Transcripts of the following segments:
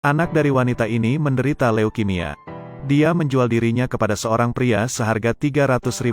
Anak dari wanita ini menderita leukemia. Dia menjual dirinya kepada seorang pria seharga $300.000.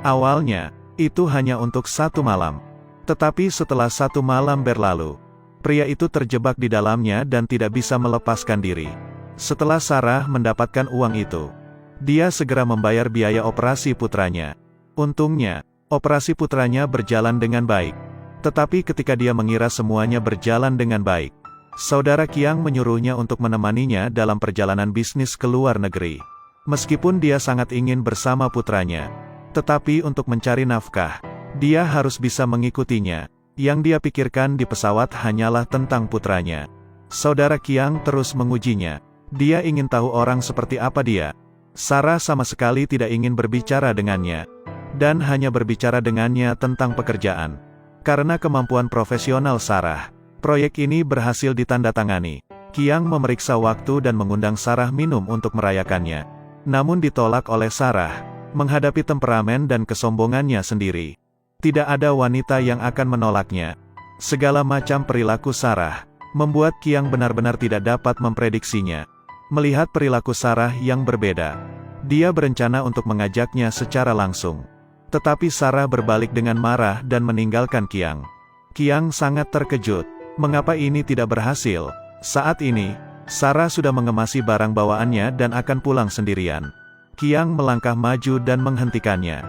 Awalnya, itu hanya untuk 1 malam. Tetapi setelah 1 malam berlalu, pria itu terjebak di dalamnya dan tidak bisa melepaskan diri. Setelah Sarah mendapatkan uang itu, dia segera membayar biaya operasi putranya. Untungnya, operasi putranya berjalan dengan baik. Tetapi ketika dia mengira semuanya berjalan dengan baik, saudara Qiang menyuruhnya untuk menemaninya dalam perjalanan bisnis ke luar negeri. Meskipun dia sangat ingin bersama putranya, tetapi untuk mencari nafkah, dia harus bisa mengikutinya. Yang dia pikirkan di pesawat hanyalah tentang putranya. Saudara Qiang terus mengujinya. Dia ingin tahu orang seperti apa dia. Sarah sama sekali tidak ingin berbicara dengannya, dan hanya berbicara dengannya tentang pekerjaan. Karena kemampuan profesional Sarah, proyek ini berhasil ditandatangani. Qiang memeriksa waktu dan mengundang Sarah minum untuk merayakannya. Namun ditolak oleh Sarah, menghadapi temperamen dan kesombongannya sendiri. Tidak ada wanita yang akan menolaknya. Segala macam perilaku Sarah membuat Qiang benar-benar tidak dapat memprediksinya. Melihat perilaku Sarah yang berbeda, dia berencana untuk mengajaknya secara langsung. Tetapi Sarah berbalik dengan marah dan meninggalkan Qiang. Qiang sangat terkejut. Mengapa ini tidak berhasil? Saat ini, Sarah sudah mengemasi barang bawaannya dan akan pulang sendirian. Qiang melangkah maju dan menghentikannya.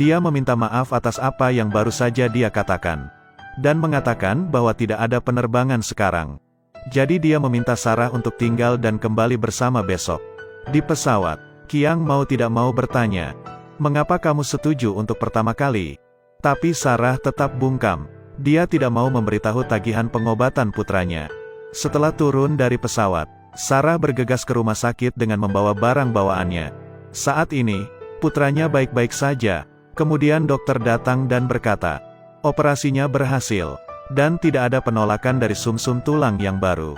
Dia meminta maaf atas apa yang baru saja dia katakan, dan mengatakan bahwa tidak ada penerbangan sekarang. Jadi dia meminta Sarah untuk tinggal dan kembali bersama besok. Di pesawat, Qiang mau tidak mau bertanya, "Mengapa kamu setuju untuk pertama kali?" Tapi Sarah tetap bungkam. Dia tidak mau memberitahu tagihan pengobatan putranya. Setelah turun dari pesawat, Sarah bergegas ke rumah sakit dengan membawa barang bawaannya. Saat ini, putranya baik-baik saja. Kemudian dokter datang dan berkata, operasinya berhasil, dan tidak ada penolakan dari sumsum tulang yang baru.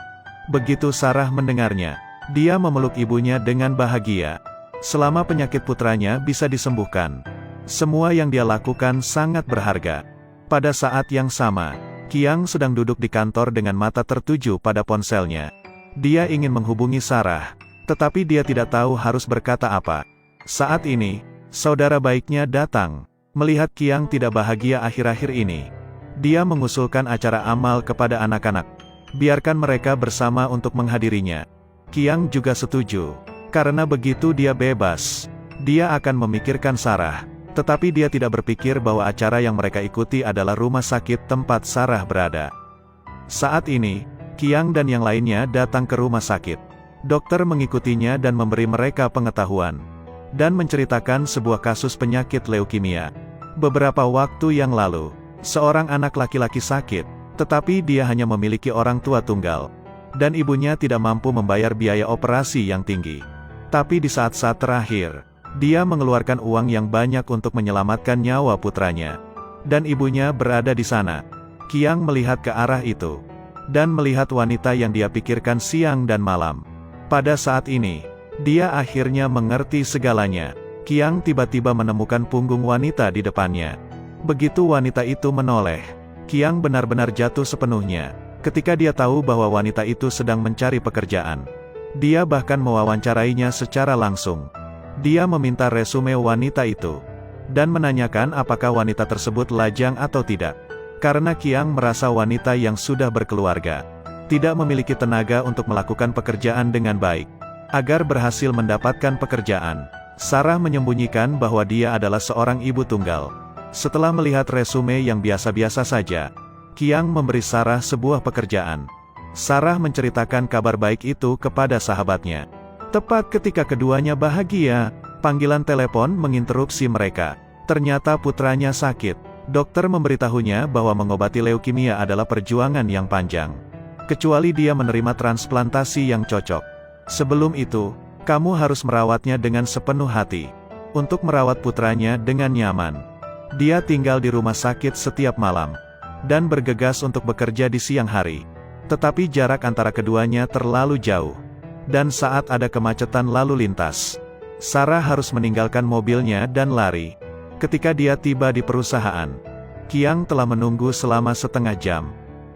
Begitu Sarah mendengarnya, dia memeluk ibunya dengan bahagia. Selama penyakit putranya bisa disembuhkan, semua yang dia lakukan sangat berharga. Pada saat yang sama, Qiang sedang duduk di kantor dengan mata tertuju pada ponselnya. Dia ingin menghubungi Sarah, tetapi dia tidak tahu harus berkata apa. Saat ini, saudara baiknya datang. Melihat Qiang tidak bahagia akhir-akhir ini, dia mengusulkan acara amal kepada anak-anak. Biarkan mereka bersama untuk menghadirinya. Qiang juga setuju, karena begitu dia bebas. Dia akan memikirkan Sarah. Tetapi dia tidak berpikir bahwa acara yang mereka ikuti adalah rumah sakit tempat Sarah berada. Saat ini, Qiang dan yang lainnya datang ke rumah sakit. Dokter mengikutinya dan memberi mereka pengetahuan, dan menceritakan sebuah kasus penyakit leukemia. Beberapa waktu yang lalu, seorang anak laki-laki sakit, tetapi dia hanya memiliki orang tua tunggal, dan ibunya tidak mampu membayar biaya operasi yang tinggi. Tapi di saat-saat terakhir, dia mengeluarkan uang yang banyak untuk menyelamatkan nyawa putranya. Dan ibunya berada di sana. Qiang melihat ke arah itu, dan melihat wanita yang dia pikirkan siang dan malam. Pada saat ini, dia akhirnya mengerti segalanya. Qiang tiba-tiba menemukan punggung wanita di depannya. Begitu wanita itu menoleh, Qiang benar-benar jatuh sepenuhnya. Ketika dia tahu bahwa wanita itu sedang mencari pekerjaan, dia bahkan mewawancarainya secara langsung. Dia meminta resume wanita itu, dan menanyakan apakah wanita tersebut lajang atau tidak. Karena Qiang merasa wanita yang sudah berkeluarga, tidak memiliki tenaga untuk melakukan pekerjaan dengan baik. Agar berhasil mendapatkan pekerjaan, Sarah menyembunyikan bahwa dia adalah seorang ibu tunggal. Setelah melihat resume yang biasa-biasa saja, Qiang memberi Sarah sebuah pekerjaan. Sarah menceritakan kabar baik itu kepada sahabatnya. Tepat ketika keduanya bahagia, panggilan telepon menginterupsi mereka. Ternyata putranya sakit. Dokter memberitahunya bahwa mengobati leukemia adalah perjuangan yang panjang. Kecuali dia menerima transplantasi yang cocok. Sebelum itu, kamu harus merawatnya dengan sepenuh hati. Untuk merawat putranya dengan nyaman, dia tinggal di rumah sakit setiap malam, dan bergegas untuk bekerja di siang hari. Tetapi jarak antara keduanya terlalu jauh. Dan saat ada kemacetan lalu lintas, Sarah harus meninggalkan mobilnya dan lari. Ketika dia tiba di perusahaan, Qiang telah menunggu selama setengah jam.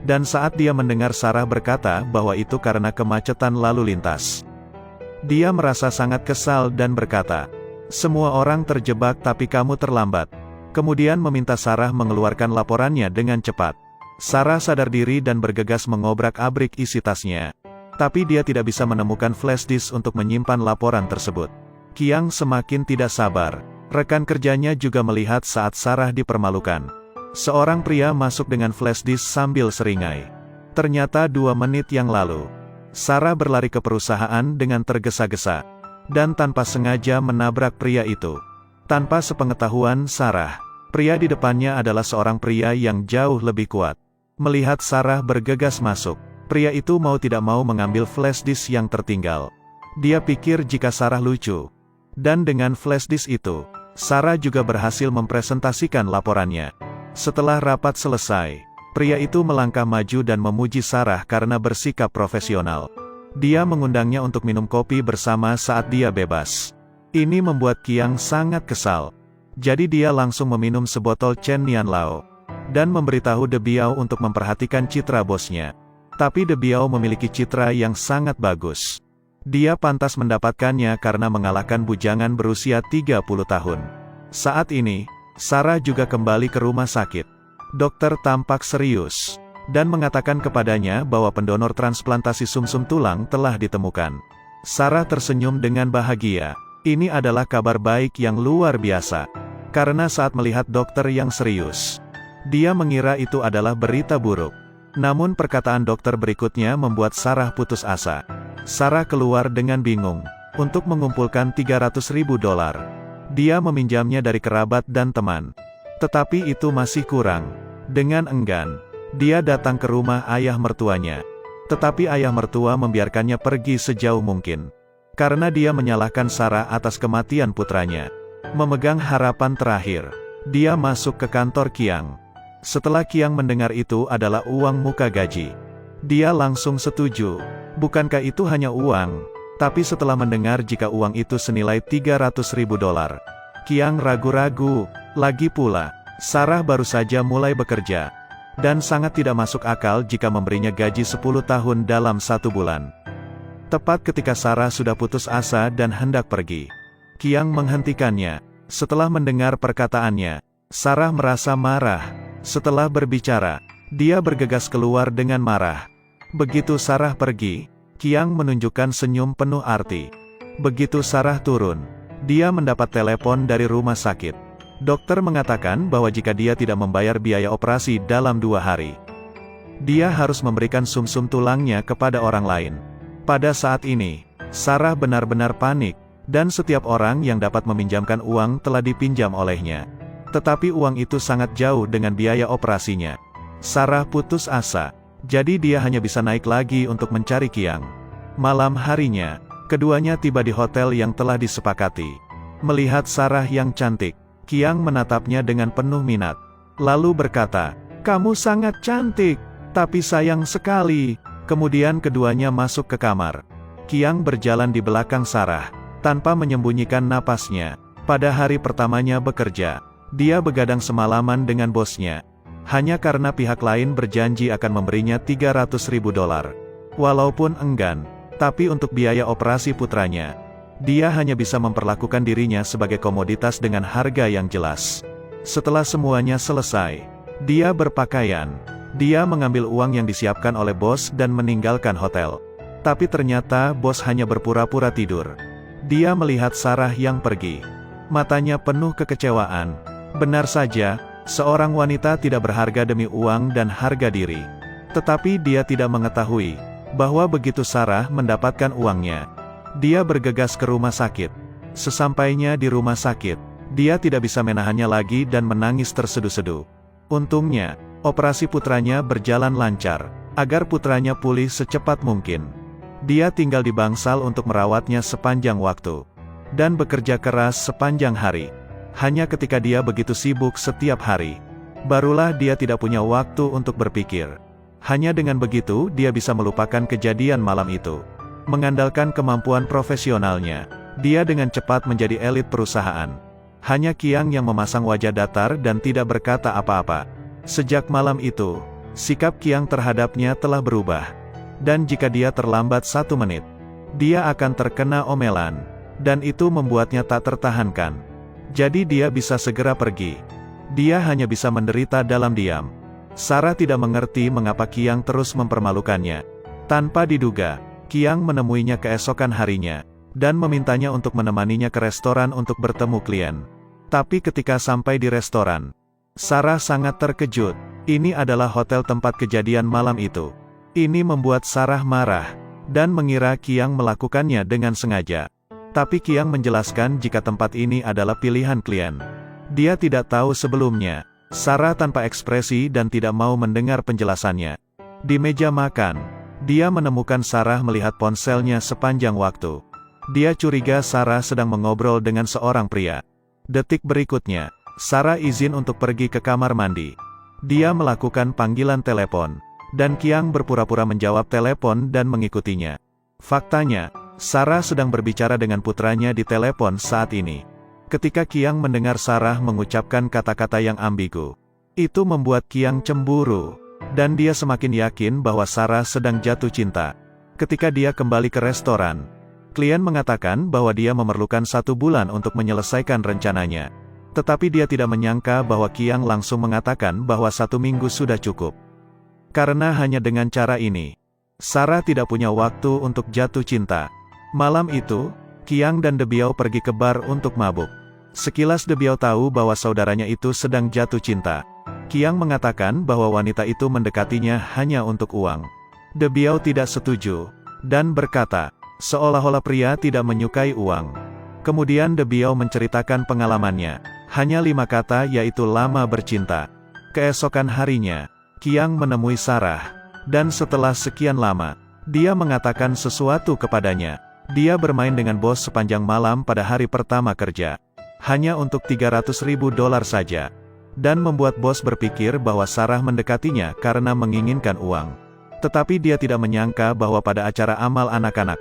Dan saat dia mendengar Sarah berkata bahwa itu karena kemacetan lalu lintas, dia merasa sangat kesal dan berkata, "Semua orang terjebak tapi kamu terlambat." Kemudian meminta Sarah mengeluarkan laporannya dengan cepat. Sarah sadar diri dan bergegas mengobrak-abrik isi tasnya. Tapi dia tidak bisa menemukan flash disk untuk menyimpan laporan tersebut. Qiang semakin tidak sabar. Rekan kerjanya juga melihat saat Sarah dipermalukan. Seorang pria masuk dengan flash disk sambil seringai. Ternyata 2 menit yang lalu, Sarah berlari ke perusahaan dengan tergesa-gesa. Dan tanpa sengaja menabrak pria itu. Tanpa sepengetahuan Sarah, pria di depannya adalah seorang pria yang jauh lebih kuat. Melihat Sarah bergegas masuk, pria itu mau tidak mau mengambil flash disk yang tertinggal. Dia pikir jika Sarah lucu. Dan dengan flash disk itu, Sarah juga berhasil mempresentasikan laporannya. Setelah rapat selesai, pria itu melangkah maju dan memuji Sarah karena bersikap profesional. Dia mengundangnya untuk minum kopi bersama saat dia bebas. Ini membuat Qiang sangat kesal. Jadi dia langsung meminum sebotol Chen Nian Lao. Dan memberitahu De Biao untuk memperhatikan citra bosnya. Tapi De Biao memiliki citra yang sangat bagus. Dia pantas mendapatkannya karena mengalahkan bujangan berusia 30 tahun. Saat ini, Sarah juga kembali ke rumah sakit. Dokter tampak serius. Dan mengatakan kepadanya bahwa pendonor transplantasi sumsum tulang telah ditemukan. Sarah tersenyum dengan bahagia. Ini adalah kabar baik yang luar biasa. Karena saat melihat dokter yang serius, dia mengira itu adalah berita buruk. Namun perkataan dokter berikutnya membuat Sarah putus asa. Sarah keluar dengan bingung, untuk mengumpulkan $300.000. Dia meminjamnya dari kerabat dan teman. Tetapi itu masih kurang. Dengan enggan, dia datang ke rumah ayah mertuanya. Tetapi ayah mertua membiarkannya pergi sejauh mungkin. Karena dia menyalahkan Sarah atas kematian putranya. Memegang harapan terakhir, dia masuk ke kantor Qiang. Setelah Qiang mendengar itu adalah uang muka gaji, dia langsung setuju. Bukankah itu hanya uang? Tapi setelah mendengar jika uang itu senilai $300.000, Qiang ragu-ragu. Lagi pula, Sarah baru saja mulai bekerja. Dan sangat tidak masuk akal jika memberinya gaji 10 tahun dalam 1 bulan. Tepat ketika Sarah sudah putus asa dan hendak pergi, Qiang menghentikannya. Setelah mendengar perkataannya, Sarah merasa marah. Setelah berbicara, dia bergegas keluar dengan marah. Begitu Sarah pergi, Qiang menunjukkan senyum penuh arti. Begitu Sarah turun, dia mendapat telepon dari rumah sakit. Dokter mengatakan bahwa jika dia tidak membayar biaya operasi dalam 2 hari, dia harus memberikan sumsum tulangnya kepada orang lain. Pada saat ini, Sarah benar-benar panik, dan setiap orang yang dapat meminjamkan uang telah dipinjam olehnya. Tetapi uang itu sangat jauh dengan biaya operasinya. Sarah putus asa, jadi dia hanya bisa naik lagi untuk mencari Qiang. Malam harinya, keduanya tiba di hotel yang telah disepakati. Melihat Sarah yang cantik, Qiang menatapnya dengan penuh minat. Lalu berkata, "Kamu sangat cantik, tapi sayang sekali." Kemudian keduanya masuk ke kamar. Qiang berjalan di belakang Sarah, tanpa menyembunyikan napasnya. Pada hari pertamanya bekerja, dia begadang semalaman dengan bosnya. Hanya karena pihak lain berjanji akan memberinya $300.000. Walaupun enggan, tapi untuk biaya operasi putranya, dia hanya bisa memperlakukan dirinya sebagai komoditas dengan harga yang jelas. Setelah semuanya selesai, dia berpakaian. Dia mengambil uang yang disiapkan oleh bos dan meninggalkan hotel. Tapi ternyata bos hanya berpura-pura tidur. Dia melihat Sarah yang pergi. Matanya penuh kekecewaan. Benar saja, seorang wanita tidak berharga demi uang dan harga diri. Tetapi dia tidak mengetahui bahwa begitu Sarah mendapatkan uangnya, dia bergegas ke rumah sakit. Sesampainya di rumah sakit, dia tidak bisa menahannya lagi dan menangis terseduh-seduh. Untungnya, operasi putranya berjalan lancar, agar putranya pulih secepat mungkin. Dia tinggal di bangsal untuk merawatnya sepanjang waktu, dan bekerja keras sepanjang hari. Hanya ketika dia begitu sibuk setiap hari, barulah dia tidak punya waktu untuk berpikir. Hanya dengan begitu dia bisa melupakan kejadian malam itu. Mengandalkan kemampuan profesionalnya, dia dengan cepat menjadi elit perusahaan. Hanya Qiang yang memasang wajah datar dan tidak berkata apa-apa. Sejak malam itu, sikap Qiang terhadapnya telah berubah. Dan jika dia terlambat 1 menit, dia akan terkena omelan. Dan itu membuatnya tak tertahankan. Jadi dia bisa segera pergi. Dia hanya bisa menderita dalam diam. Sarah tidak mengerti mengapa Qiang terus mempermalukannya. Tanpa diduga, Qiang menemuinya keesokan harinya, dan memintanya untuk menemaninya ke restoran untuk bertemu klien. Tapi ketika sampai di restoran, Sarah sangat terkejut. Ini adalah hotel tempat kejadian malam itu. Ini membuat Sarah marah, dan mengira Qiang melakukannya dengan sengaja. Tapi Qiang menjelaskan jika tempat ini adalah pilihan klien. Dia tidak tahu sebelumnya. Sarah tanpa ekspresi dan tidak mau mendengar penjelasannya. Di meja makan, dia menemukan Sarah melihat ponselnya sepanjang waktu. Dia curiga Sarah sedang mengobrol dengan seorang pria. Detik berikutnya, Sarah izin untuk pergi ke kamar mandi. Dia melakukan panggilan telepon, dan Qiang berpura-pura menjawab telepon dan mengikutinya. Faktanya, Sarah sedang berbicara dengan putranya di telepon saat ini. Ketika Qiang mendengar Sarah mengucapkan kata-kata yang ambigu, itu membuat Qiang cemburu, dan dia semakin yakin bahwa Sarah sedang jatuh cinta. Ketika dia kembali ke restoran, klien mengatakan bahwa dia memerlukan 1 bulan untuk menyelesaikan rencananya. Tetapi dia tidak menyangka bahwa Qiang langsung mengatakan bahwa 1 minggu sudah cukup. Karena hanya dengan cara ini, Sarah tidak punya waktu untuk jatuh cinta. Malam itu, Qiang dan De Biao pergi ke bar untuk mabuk. Sekilas De Biao tahu bahwa saudaranya itu sedang jatuh cinta. Qiang mengatakan bahwa wanita itu mendekatinya hanya untuk uang. De Biao tidak setuju, dan berkata, seolah-olah pria tidak menyukai uang. Kemudian De Biao menceritakan pengalamannya. Hanya 5 kata yaitu lama bercinta. Keesokan harinya, Qiang menemui Sarah. Dan setelah sekian lama, dia mengatakan sesuatu kepadanya. Dia bermain dengan bos sepanjang malam pada hari pertama kerja. Hanya untuk $300.000 saja. Dan membuat bos berpikir bahwa Sarah mendekatinya karena menginginkan uang. Tetapi dia tidak menyangka bahwa pada acara amal anak-anak,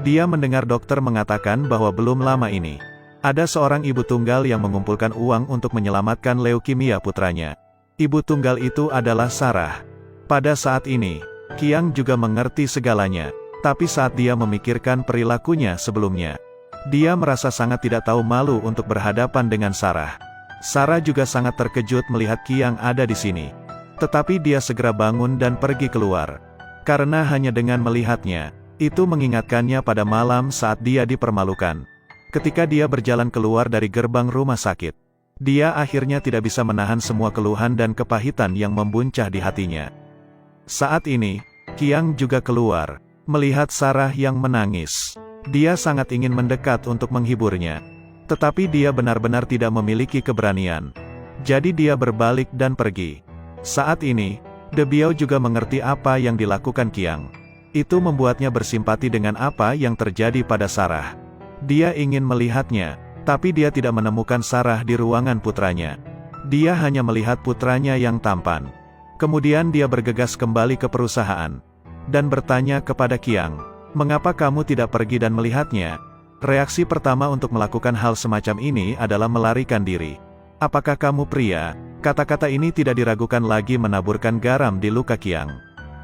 dia mendengar dokter mengatakan bahwa belum lama ini, ada seorang ibu tunggal yang mengumpulkan uang untuk menyelamatkan leukemia putranya. Ibu tunggal itu adalah Sarah. Pada saat ini, Qiang juga mengerti segalanya. Tapi saat dia memikirkan perilakunya sebelumnya, dia merasa sangat tidak tahu malu untuk berhadapan dengan Sarah. Sarah juga sangat terkejut melihat Qiang ada di sini. Tetapi dia segera bangun dan pergi keluar. Karena hanya dengan melihatnya, itu mengingatkannya pada malam saat dia dipermalukan. Ketika dia berjalan keluar dari gerbang rumah sakit, dia akhirnya tidak bisa menahan semua keluhan dan kepahitan yang membuncah di hatinya. Saat ini, Qiang juga keluar. Melihat Sarah yang menangis, dia sangat ingin mendekat untuk menghiburnya. Tetapi dia benar-benar tidak memiliki keberanian. Jadi dia berbalik dan pergi. Saat ini, De Biao juga mengerti apa yang dilakukan Qiang. Itu membuatnya bersimpati dengan apa yang terjadi pada Sarah. Dia ingin melihatnya, tapi dia tidak menemukan Sarah di ruangan putranya. Dia hanya melihat putranya yang tampan. Kemudian dia bergegas kembali ke perusahaan dan bertanya kepada Qiang, mengapa kamu tidak pergi dan melihatnya? Reaksi pertama untuk melakukan hal semacam ini adalah melarikan diri. Apakah kamu pria? Kata-kata ini tidak diragukan lagi menaburkan garam di luka Qiang.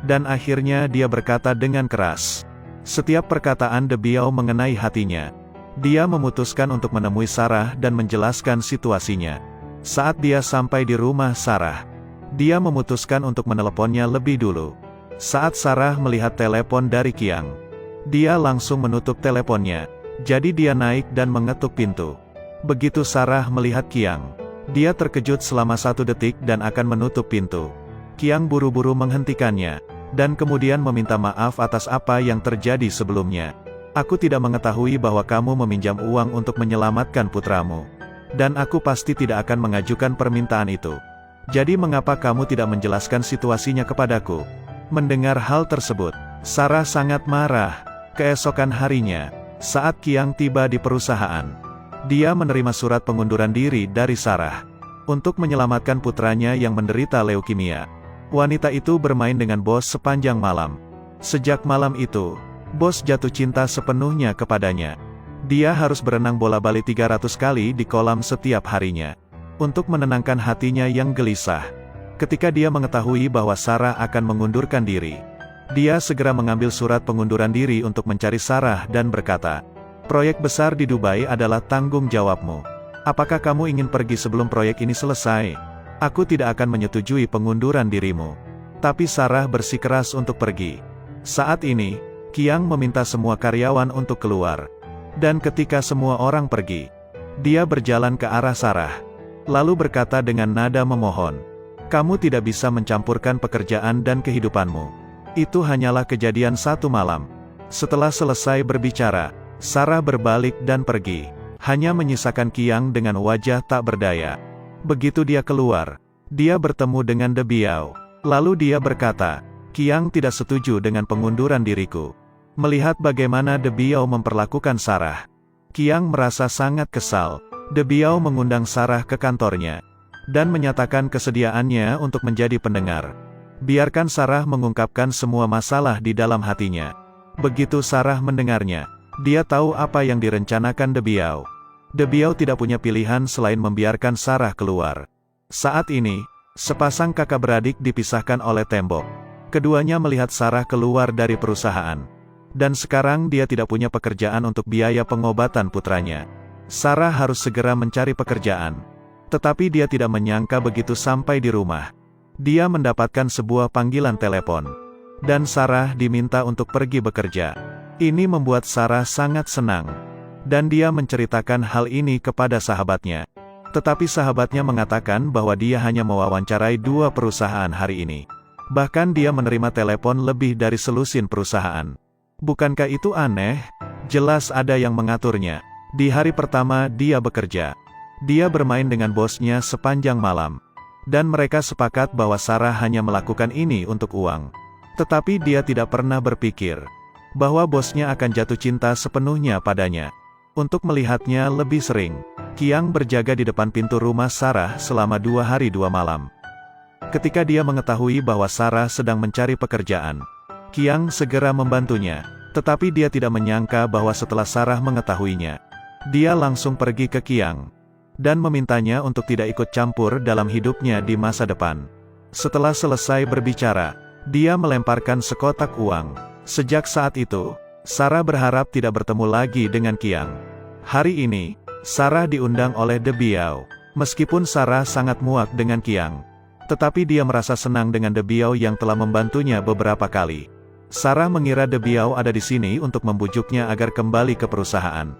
Dan akhirnya dia berkata dengan keras. Setiap perkataan De Biao mengenai hatinya. Dia memutuskan untuk menemui Sarah dan menjelaskan situasinya. Saat dia sampai di rumah Sarah, dia memutuskan untuk meneleponnya lebih dulu. Saat Sarah melihat telepon dari Qiang, dia langsung menutup teleponnya. Jadi dia naik dan mengetuk pintu. Begitu Sarah melihat Qiang, dia terkejut selama 1 detik dan akan menutup pintu. Qiang buru-buru menghentikannya, dan kemudian meminta maaf atas apa yang terjadi sebelumnya. Aku tidak mengetahui bahwa kamu meminjam uang untuk menyelamatkan putramu. Dan aku pasti tidak akan mengajukan permintaan itu. Jadi mengapa kamu tidak menjelaskan situasinya kepadaku? Mendengar hal tersebut, Sarah sangat marah. Keesokan harinya, saat Qiang tiba di perusahaan, dia menerima surat pengunduran diri dari Sarah untuk menyelamatkan putranya yang menderita leukemia. Wanita itu bermain dengan bos sepanjang malam. Sejak malam itu, bos jatuh cinta sepenuhnya kepadanya. Dia harus berenang bola bali 300 kali di kolam setiap harinya untuk menenangkan hatinya yang gelisah. Ketika dia mengetahui bahwa Sarah akan mengundurkan diri, dia segera mengambil surat pengunduran diri untuk mencari Sarah dan berkata, "Proyek besar di Dubai adalah tanggung jawabmu. Apakah kamu ingin pergi sebelum proyek ini selesai? Aku tidak akan menyetujui pengunduran dirimu." Tapi Sarah bersikeras untuk pergi. Saat ini, Qiang meminta semua karyawan untuk keluar. Dan ketika semua orang pergi, dia berjalan ke arah Sarah. Lalu berkata dengan nada memohon, "Kamu tidak bisa mencampurkan pekerjaan dan kehidupanmu. Itu hanyalah kejadian satu malam." Setelah selesai berbicara, Sarah berbalik dan pergi, hanya menyisakan Qiang dengan wajah tak berdaya. Begitu dia keluar, dia bertemu dengan De Biao. Lalu dia berkata, "Qiang tidak setuju dengan pengunduran diriku." Melihat bagaimana De Biao memperlakukan Sarah, Qiang merasa sangat kesal. De Biao mengundang Sarah ke kantornya, dan menyatakan kesediaannya untuk menjadi pendengar. Biarkan Sarah mengungkapkan semua masalah di dalam hatinya. Begitu Sarah mendengarnya, dia tahu apa yang direncanakan De Biao. De Biao tidak punya pilihan selain membiarkan Sarah keluar. Saat ini, sepasang kakak beradik dipisahkan oleh tembok. Keduanya melihat Sarah keluar dari perusahaan. Dan sekarang dia tidak punya pekerjaan untuk biaya pengobatan putranya. Sarah harus segera mencari pekerjaan. Tetapi dia tidak menyangka begitu sampai di rumah, dia mendapatkan sebuah panggilan telepon. Dan Sarah diminta untuk pergi bekerja. Ini membuat Sarah sangat senang. Dan dia menceritakan hal ini kepada sahabatnya. Tetapi sahabatnya mengatakan bahwa dia hanya mewawancarai 2 perusahaan hari ini. Bahkan dia menerima telepon lebih dari selusin perusahaan. Bukankah itu aneh? Jelas ada yang mengaturnya. Di hari pertama dia bekerja, dia bermain dengan bosnya sepanjang malam. Dan mereka sepakat bahwa Sarah hanya melakukan ini untuk uang. Tetapi dia tidak pernah berpikir bahwa bosnya akan jatuh cinta sepenuhnya padanya. Untuk melihatnya lebih sering, Qiang berjaga di depan pintu rumah Sarah selama 2 hari 2 malam. Ketika dia mengetahui bahwa Sarah sedang mencari pekerjaan, Qiang segera membantunya. Tetapi dia tidak menyangka bahwa setelah Sarah mengetahuinya, dia langsung pergi ke Qiang dan memintanya untuk tidak ikut campur dalam hidupnya di masa depan. Setelah selesai berbicara, dia melemparkan sekotak uang. Sejak saat itu, Sarah berharap tidak bertemu lagi dengan Qiang. Hari ini, Sarah diundang oleh De Biao. Meskipun Sarah sangat muak dengan Qiang, tetapi dia merasa senang dengan De Biao yang telah membantunya beberapa kali. Sarah mengira De Biao ada di sini untuk membujuknya agar kembali ke perusahaan.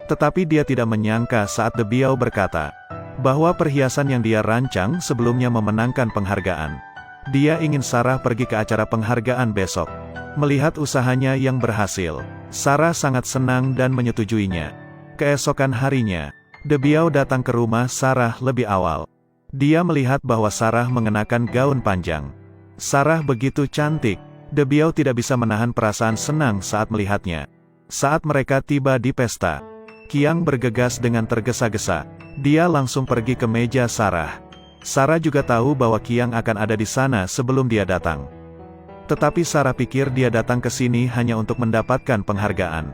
Tetapi dia tidak menyangka saat De Biao berkata bahwa perhiasan yang dia rancang sebelumnya memenangkan penghargaan. Dia ingin Sarah pergi ke acara penghargaan besok. Melihat usahanya yang berhasil, Sarah sangat senang dan menyetujuinya. Keesokan harinya, De Biao datang ke rumah Sarah lebih awal. Dia melihat bahwa Sarah mengenakan gaun panjang. Sarah begitu cantik. De Biao tidak bisa menahan perasaan senang saat melihatnya. Saat mereka tiba di pesta, Qiang bergegas dengan tergesa-gesa. Dia langsung pergi ke meja Sarah. Sarah juga tahu bahwa Qiang akan ada di sana sebelum dia datang. Tetapi Sarah pikir dia datang ke sini hanya untuk mendapatkan penghargaan.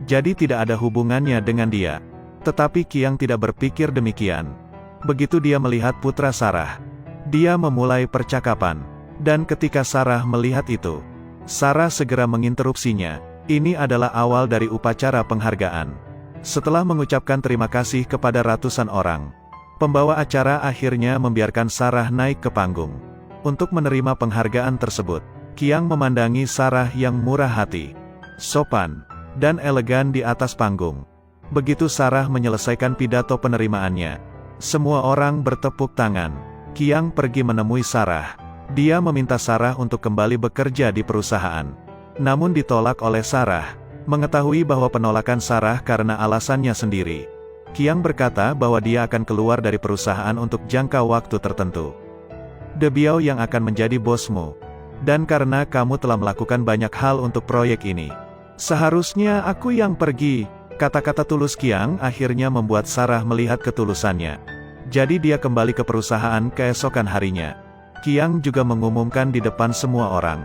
Jadi tidak ada hubungannya dengan dia. Tetapi Qiang tidak berpikir demikian. Begitu dia melihat putra Sarah, dia memulai percakapan. Dan ketika Sarah melihat itu, Sarah segera menginterupsinya. Ini adalah awal dari upacara penghargaan. Setelah mengucapkan terima kasih kepada ratusan orang, pembawa acara akhirnya membiarkan Sarah naik ke panggung. Untuk menerima penghargaan tersebut, Qiang memandangi Sarah yang murah hati, sopan, dan elegan di atas panggung. Begitu Sarah menyelesaikan pidato penerimaannya, semua orang bertepuk tangan. Qiang pergi menemui Sarah. Dia meminta Sarah untuk kembali bekerja di perusahaan. Namun ditolak oleh Sarah. Mengetahui bahwa penolakan Sarah karena alasannya sendiri, Qiang berkata bahwa dia akan keluar dari perusahaan untuk jangka waktu tertentu. De Biao yang akan menjadi bosmu. Dan karena kamu telah melakukan banyak hal untuk proyek ini, seharusnya aku yang pergi. Kata-kata tulus Qiang akhirnya membuat Sarah melihat ketulusannya. Jadi dia kembali ke perusahaan keesokan harinya. Qiang juga mengumumkan di depan semua orang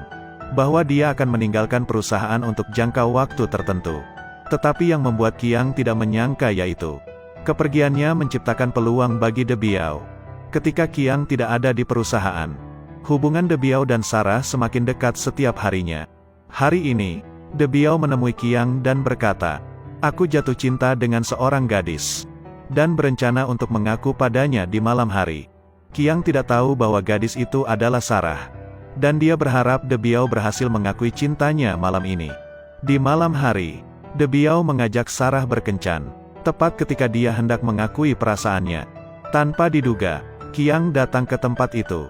bahwa dia akan meninggalkan perusahaan untuk jangka waktu tertentu. Tetapi yang membuat Qiang tidak menyangka yaitu kepergiannya menciptakan peluang bagi De Biao. Ketika Qiang tidak ada di perusahaan, hubungan De Biao dan Sarah semakin dekat setiap harinya. Hari ini, De Biao menemui Qiang dan berkata, "Aku jatuh cinta dengan seorang gadis," dan berencana untuk mengaku padanya di malam hari. Qiang tidak tahu bahwa gadis itu adalah Sarah, dan dia berharap De Biao berhasil mengakui cintanya malam ini. Di malam hari, De Biao mengajak Sarah berkencan, tepat ketika dia hendak mengakui perasaannya. Tanpa diduga, Qiang datang ke tempat itu.